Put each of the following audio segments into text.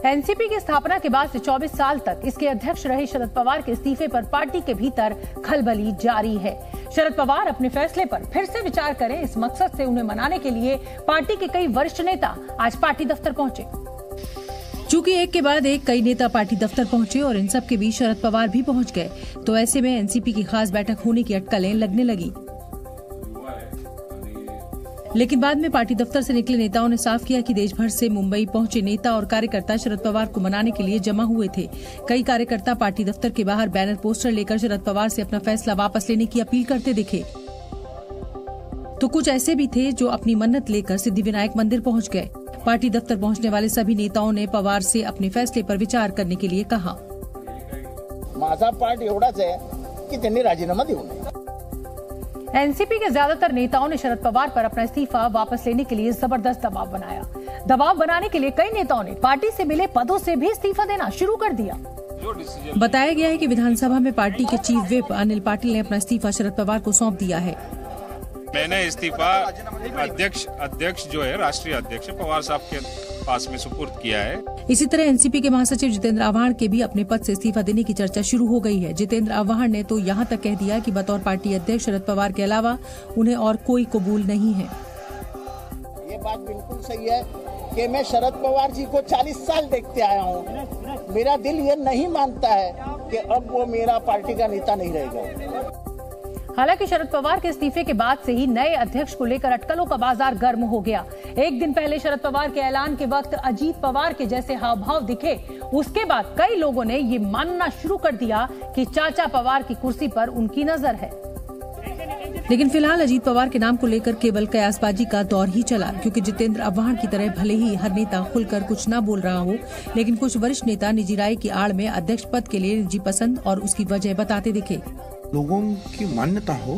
NCP की स्थापना के बाद से 24 साल तक इसके अध्यक्ष रहे शरद पवार के इस्तीफे पर पार्टी के भीतर खलबली जारी है। शरद पवार अपने फैसले पर फिर से विचार करें, इस मकसद से उन्हें मनाने के लिए पार्टी के कई वरिष्ठ नेता आज पार्टी दफ्तर पहुंचे। चूंकि एक के बाद एक कई नेता पार्टी दफ्तर पहुंचे और इन सब के बीच शरद पवार भी पहुंच गए, तो ऐसे में एनसीपी की खास बैठक होने की अटकलें लगने लगी। लेकिन बाद में पार्टी दफ्तर से निकले नेताओं ने साफ किया कि देश भर से मुंबई पहुंचे नेता और कार्यकर्ता शरद पवार को मनाने के लिए जमा हुए थे। कई कार्यकर्ता पार्टी दफ्तर के बाहर बैनर पोस्टर लेकर शरद पवार से अपना फैसला वापस लेने की अपील करते दिखे, तो कुछ ऐसे भी थे जो अपनी मन्नत लेकर सिद्धिविनायक मंदिर पहुंच गए। पार्टी दफ्तर पहुंचने वाले सभी नेताओं ने पवार से अपने फैसले पर विचार करने के लिए कहा। माझा पार्ट एवढाच है कि त्यांनी राजीनामा देऊ नये। एनसीपी के ज्यादातर नेताओं ने शरद पवार पर अपना इस्तीफा वापस लेने के लिए जबरदस्त दबाव बनाया। दबाव बनाने के लिए कई नेताओं ने पार्टी से मिले पदों से भी इस्तीफा देना शुरू कर दिया। बताया गया है कि विधानसभा में पार्टी के चीफ विप अनिल पाटिल ने अपना इस्तीफा शरद पवार को सौंप दिया है। मैंने इस्तीफा अध्यक्ष जो है राष्ट्रीय अध्यक्ष पवार साहब के पास में सुपुर्द किया है। इसी तरह एनसीपी के महासचिव जितेंद्र आव्हाड के भी अपने पद से इस्तीफा देने की चर्चा शुरू हो गई है। जितेंद्र आव्हाड ने तो यहां तक कह दिया कि बतौर पार्टी अध्यक्ष शरद पवार के अलावा उन्हें और कोई कबूल नहीं है। ये बात बिल्कुल सही है कि मैं शरद पवार जी को 40 साल देखते आया हूँ। मेरा दिल ये नहीं मानता है कि अब वो मेरा पार्टी का नेता नहीं रहेगा। हालांकि शरद पवार के इस्तीफे के बाद से ही नए अध्यक्ष को लेकर अटकलों का बाजार गर्म हो गया। एक दिन पहले शरद पवार के ऐलान के वक्त अजीत पवार के जैसे हाव भाव दिखे, उसके बाद कई लोगों ने ये मानना शुरू कर दिया कि चाचा पवार की कुर्सी पर उनकी नजर है। लेकिन फिलहाल अजीत पवार के नाम को लेकर केवल कयासबाजी का दौर ही चला, क्योंकि जितेंद्र आव्हाड की तरह भले ही हर नेता खुलकर कुछ न बोल रहा हो, लेकिन कुछ वरिष्ठ नेता निजी राय की आड़ में अध्यक्ष पद के लिए निजी पसंद और उसकी वजह बताते दिखे। लोगों की मान्यता हो,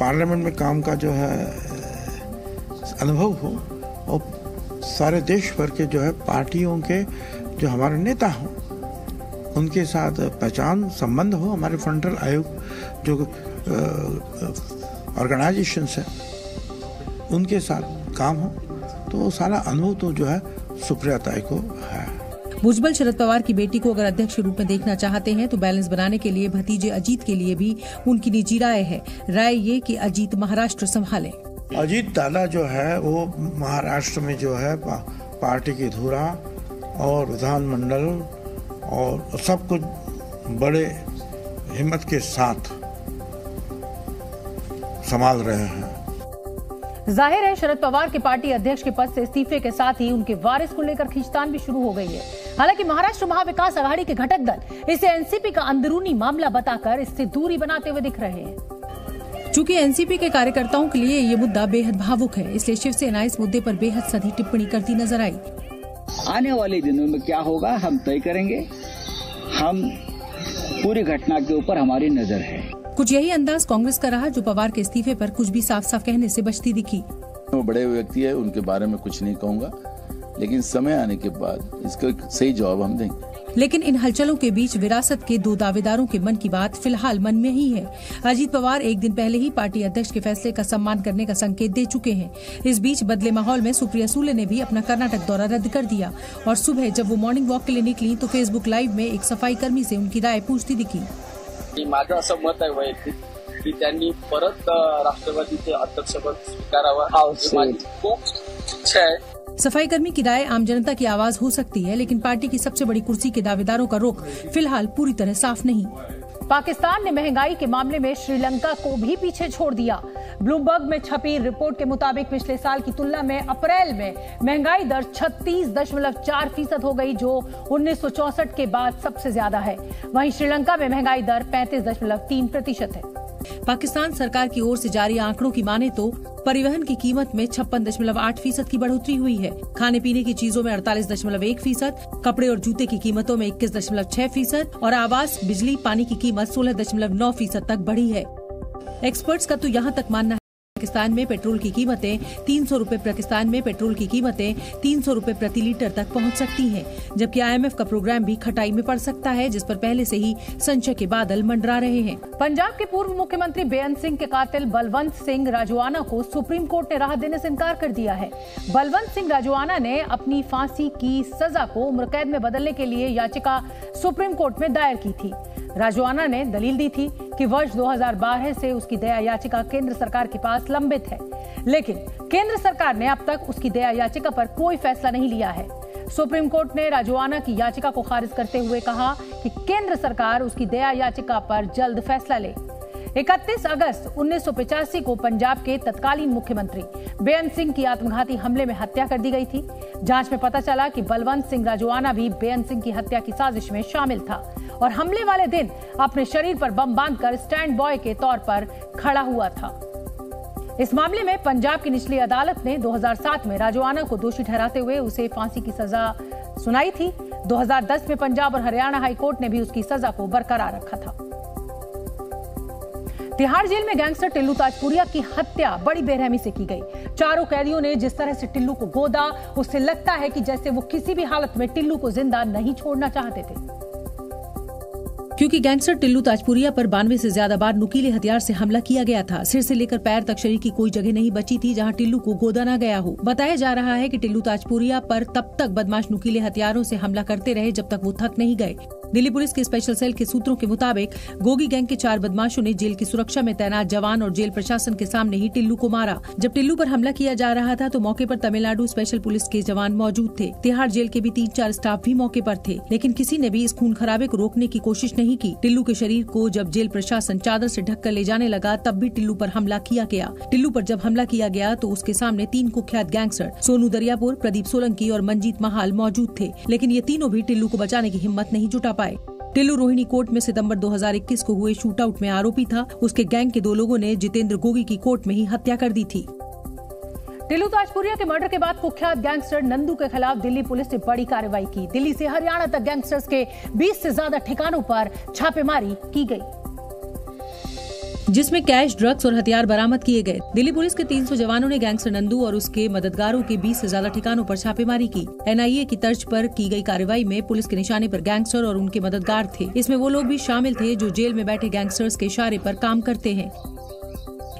पार्लियामेंट में काम का जो है अनुभव हो, और सारे देश भर के जो है पार्टियों के जो हमारे नेता हो उनके साथ पहचान संबंध हो, हमारे फ्रंटल आयोग जो ऑर्गेनाइजेशंस है उनके साथ काम हो, तो सारा अनुभव तो जो है सुप्रिया ताई को है। भुजबल शरद पवार की बेटी को अगर अध्यक्ष के रूप में देखना चाहते हैं तो बैलेंस बनाने के लिए भतीजे अजीत के लिए भी उनकी निजी राय है। राय ये कि अजीत महाराष्ट्र संभालें। अजीत दादा जो है वो महाराष्ट्र में जो है पार्टी की धुरा और विधानमंडल और सब कुछ बड़े हिम्मत के साथ संभाल रहे हैं। जाहिर है शरद पवार के पार्टी अध्यक्ष के पद से इस्तीफे के साथ ही उनके वारिस को लेकर खींचतान भी शुरू हो गई है। हालांकि महाराष्ट्र महाविकास आघाड़ी के घटक दल इसे एनसीपी का अंदरूनी मामला बताकर इससे दूरी बनाते हुए दिख रहे हैं। चूंकि एनसीपी के कार्यकर्ताओं के लिए ये मुद्दा बेहद भावुक है, इसलिए शिवसेना इस मुद्दे पर बेहद सधी टिप्पणी करती नजर आई। आने वाले दिनों में क्या होगा हम तय करेंगे। हम पूरी घटना के ऊपर हमारी नजर है। कुछ यही अंदाज कांग्रेस का रहा, जो पवार के इस्तीफे पर कुछ भी साफ साफ कहने से बचती दिखी। वो बड़े व्यक्ति है, उनके बारे में कुछ नहीं कहूंगा, लेकिन समय आने के बाद इसका सही जवाब हम देंगे। लेकिन इन हलचलों के बीच विरासत के दो दावेदारों के मन की बात फिलहाल मन में ही है। अजीत पवार एक दिन पहले ही पार्टी अध्यक्ष के फैसले का सम्मान करने का संकेत दे चुके हैं। इस बीच बदले माहौल में सुप्रिया सुले ने भी अपना कर्नाटक दौरा रद्द कर दिया और सुबह जब वो मॉर्निंग वॉक के लिए निकली तो फेसबुक लाइव में एक सफाई कर्मी से उनकी राय पूछती दिखी। माझं असं मत आहे वैयक्तिक की त्यांनी परत राष्ट्रवादीचे अध्यक्षपद स्वीकारावं, माझी खूप इच्छा आहे। सफाई कर्मी की राय आम जनता की आवाज हो सकती है, लेकिन पार्टी की सबसे बड़ी कुर्सी के दावेदारों का रुख फिलहाल पूरी तरह साफ नहीं। पाकिस्तान ने महंगाई के मामले में श्रीलंका को भी पीछे छोड़ दिया। ब्लूमबर्ग में छपी रिपोर्ट के मुताबिक पिछले साल की तुलना में अप्रैल में महंगाई दर 36.4% हो गई, जो 1964 के बाद सबसे ज्यादा है। वहीं श्रीलंका में महंगाई दर 35.3% है। पाकिस्तान सरकार की ओर से जारी आंकड़ों की माने तो परिवहन की कीमत में 56.8% की बढ़ोतरी हुई है। खाने पीने की चीजों में 48.1%, कपड़े और जूते की कीमतों में 21.6% और आवास, बिजली, पानी की कीमत 16.9% तक बढ़ी है। एक्सपर्ट्स का तो यहाँ तक मानना है पाकिस्तान में पेट्रोल की कीमतें 300 रुपए पाकिस्तान में पेट्रोल की कीमतें 300 रुपए प्रति लीटर तक पहुंच सकती हैं, जबकि IMF का प्रोग्राम भी खटाई में पड़ सकता है, जिस पर पहले से ही संशय के बादल मंडरा रहे हैं। पंजाब के पूर्व मुख्यमंत्री बेअंत सिंह के कातिल बलवंत सिंह राजोआना को सुप्रीम कोर्ट ने राहत देने से इनकार कर दिया है। बलवंत सिंह राजोआना ने अपनी फांसी की सजा को उम्र कैद में बदलने के लिए याचिका सुप्रीम कोर्ट में दायर की थी। राजोआना ने दलील दी थी कि वर्ष 2012 से उसकी दया याचिका केंद्र सरकार के पास लंबित है, लेकिन केंद्र सरकार ने अब तक उसकी दया याचिका पर कोई फैसला नहीं लिया है। सुप्रीम कोर्ट ने राजोआना की याचिका को खारिज करते हुए कहा कि केंद्र सरकार उसकी दया याचिका पर जल्द फैसला ले। 31 अगस्त 1985 को पंजाब के तत्कालीन मुख्यमंत्री बेअंत सिंह की आत्मघाती हमले में हत्या कर दी गई थी। जांच में पता चला कि बलवंत सिंह राजोआना भी बेअंत सिंह की हत्या की साजिश में शामिल था और हमले वाले दिन अपने शरीर पर बम बांधकर स्टैंड बॉय के तौर पर खड़ा हुआ था। इस मामले में पंजाब की निचली अदालत ने 2007 में राजोआना को दोषी ठहराते हुए उसे फांसी की सजा सुनाई थी। 2010 में पंजाब और हरियाणा हाई कोर्ट ने भी उसकी सजा को बरकरार रखा था। तिहाड़ जेल में गैंगस्टर टिल्लू ताजपुरिया की हत्या बड़ी बेरहमी से की गई। चारों कैदियों ने जिस तरह से टिल्लू को गोदा, उससे लगता है कि जैसे वो किसी भी हालत में टिल्लू को जिंदा नहीं छोड़ना चाहते थे। क्योंकि गैंगस्टर टिल्लू ताजपुरिया पर 92 से ज्यादा बार नुकीले हथियार से हमला किया गया था। सिर से लेकर पैर तक शरीर की कोई जगह नहीं बची थी जहां टिल्लू को गोदा न गया हो। बताया जा रहा है कि टिल्लू ताजपुरिया पर तब तक बदमाश नुकीले हथियारों से हमला करते रहे जब तक वो थक नहीं गए। दिल्ली पुलिस के स्पेशल सेल के सूत्रों के मुताबिक गोगी गैंग के 4 बदमाशों ने जेल की सुरक्षा में तैनात जवान और जेल प्रशासन के सामने ही टिल्लू को मारा। जब टिल्लू पर हमला किया जा रहा था तो मौके पर तमिलनाडु स्पेशल पुलिस के जवान मौजूद थे। तिहाड़ जेल के भी 3-4 स्टाफ भी मौके पर थे, लेकिन किसी ने भी इस खून खराबे को रोकने की कोशिश नहीं की। टिल्लू के शरीर को जब जेल प्रशासन चादर से ढककर ले जाने लगा तब भी टिल्लू पर हमला किया गया। टिल्लू पर जब हमला किया गया तो उसके सामने 3 कुख्यात गैंगस्टर सोनू दरियापुर, प्रदीप सोलंकी और मंजीत महाल मौजूद थे, लेकिन ये तीनों भी टिल्लू को बचाने की हिम्मत नहीं जुटा पाए। टिल्लू रोहिणी कोर्ट में सितंबर 2021 को हुए शूटआउट में आरोपी था। उसके गैंग के 2 लोगों ने जितेंद्र गोगी की कोर्ट में ही हत्या कर दी थी। टिल्लू ताजपुरिया के मर्डर के बाद कुख्यात गैंगस्टर नंदू के खिलाफ दिल्ली पुलिस ने बड़ी कार्रवाई की। दिल्ली से हरियाणा तक गैंगस्टर्स के 20 से ज्यादा ठिकानों पर छापेमारी की गई, जिसमें कैश, ड्रग्स और हथियार बरामद किए गए। दिल्ली पुलिस के 300 जवानों ने गैंगस्टर नंदू और उसके मददगारों के 20 से ज्यादा ठिकानों पर छापेमारी की। NIA की तर्ज पर की गई कार्रवाई में पुलिस के निशाने पर गैंगस्टर और उनके मददगार थे। इसमें वो लोग भी शामिल थे जो जेल में बैठे गैंगस्टर्स के इशारे पर काम करते हैं।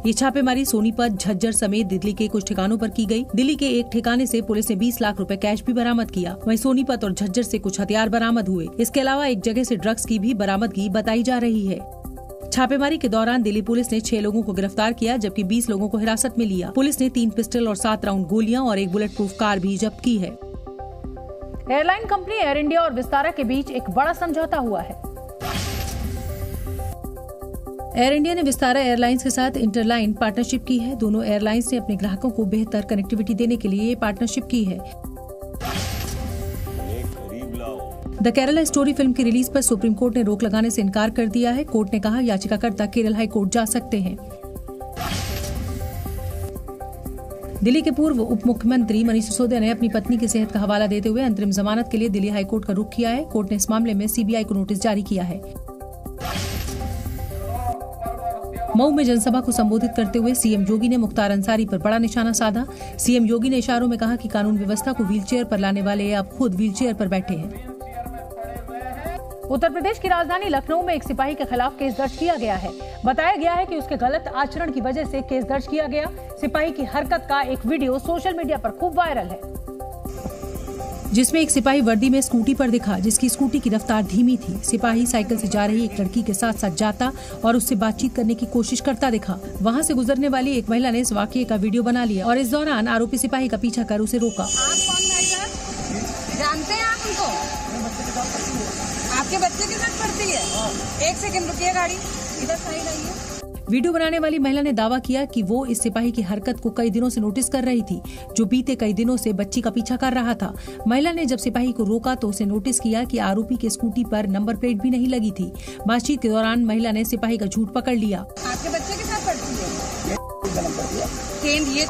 ये छापेमारी सोनीपत, झज्जर समेत दिल्ली के कुछ ठिकानों पर की गई। दिल्ली के एक ठिकाने से पुलिस ने 20 लाख रुपए कैश भी बरामद किया। वहीं सोनीपत और झज्जर से कुछ हथियार बरामद हुए। इसके अलावा एक जगह से ड्रग्स की भी बरामदगी बताई जा रही है। छापेमारी के दौरान दिल्ली पुलिस ने 6 लोगों को गिरफ्तार किया, जबकि 20 लोगों को हिरासत में लिया। पुलिस ने 3 पिस्टल और 7 राउंड गोलियां और एक बुलेट प्रूफ कार भी जब्त की है। एयरलाइन कंपनी एयर इंडिया और विस्तारा के बीच एक बड़ा समझौता हुआ है। एयर इंडिया ने विस्तारा एयरलाइंस के साथ इंटरलाइन पार्टनरशिप की है। दोनों एयरलाइंस ने अपने ग्राहकों को बेहतर कनेक्टिविटी देने के लिए पार्टनरशिप की है। द केरला स्टोरी फिल्म की रिलीज पर सुप्रीम कोर्ट ने रोक लगाने से इनकार कर दिया है। कोर्ट ने कहा याचिकाकर्ता केरल हाई कोर्ट जा सकते हैं। दिल्ली के पूर्व उप मुख्यमंत्री मनीष सिसोदिया ने अपनी पत्नी की सेहत का हवाला देते हुए अंतरिम जमानत के लिए दिल्ली हाई कोर्ट का रुख किया है। कोर्ट ने इस मामले में CBI को नोटिस जारी किया है। मऊ में जनसभा को संबोधित करते हुए CM योगी ने मुख्तार अंसारी पर बड़ा निशाना साधा। CM योगी ने इशारों में कहा कि कानून व्यवस्था को व्हीलचेयर पर लाने वाले अब खुद व्हीलचेयर पर बैठे हैं। उत्तर प्रदेश की राजधानी लखनऊ में एक सिपाही के खिलाफ केस दर्ज किया गया है। बताया गया है कि उसके गलत आचरण की वजह से केस दर्ज किया गया। सिपाही की हरकत का एक वीडियो सोशल मीडिया पर खूब वायरल है, जिसमें एक सिपाही वर्दी में स्कूटी पर दिखा, जिसकी स्कूटी की रफ्तार धीमी थी। सिपाही साइकिल से जा रही एक लड़की के साथ साथ जाता और उससे बातचीत करने की कोशिश करता दिखा। वहां से गुजरने वाली एक महिला ने इस वाकये का वीडियो बना लिया और इस दौरान आरोपी सिपाही का पीछा कर उसे रोका। जानते हैं आप उनको? आपके बच्चे के साथ पढ़ती है? 1 सेकंड रुकिए, गाड़ी इधर साइड आइए। वीडियो बनाने वाली महिला ने दावा किया कि वो इस सिपाही की हरकत को कई दिनों से नोटिस कर रही थी, जो बीते कई दिनों से बच्ची का पीछा कर रहा था। महिला ने जब सिपाही को रोका तो उसे नोटिस किया कि आरोपी के स्कूटी पर नंबर प्लेट भी नहीं लगी थी। बातचीत के दौरान महिला ने सिपाही का झूठ पकड़ लिया। आपके बच्चे के साथ पढ़ती है?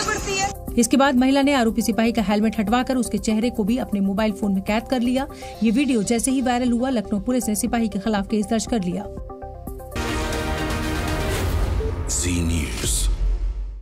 पढ़ती है। इसके बाद महिला ने आरोपी सिपाही का हेलमेट हटवाकर उसके चेहरे को भी अपने मोबाइल फोन में कैद कर लिया। ये वीडियो जैसे ही वायरल हुआ, लखनऊ पुलिस ने सिपाही के खिलाफ केस दर्ज कर लिया।